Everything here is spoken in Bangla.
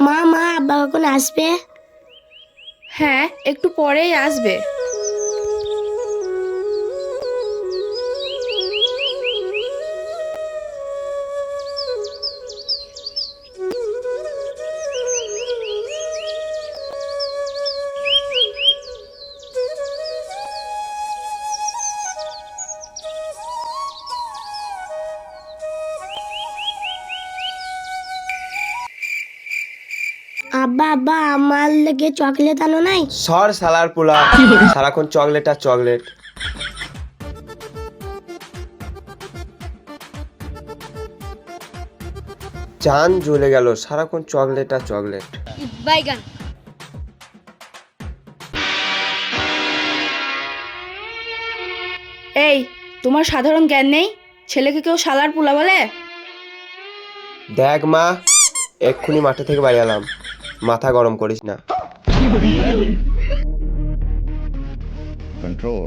মা মা আব্বা কখন আসবে? হ্যাঁ, একটু পরেই আসবে। আব্বা আব্বা আমার লেগে চকলেট আনো নাই? সর সালার পোলা, সারাক্ষণ চকলেট আর চকলেট। জান জ্বলে গেল, সারাক্ষণ চকলেট আর চকলেট। বাইগান। এই, তোমার সাধারণ জ্ঞান নেই? ছেলেকে কেউ শালার পোলা বলে? দেখ মা, এক্ষুনি মাঠে থেকে বাড়ি এলাম, মাথা গরম করিস না। Control.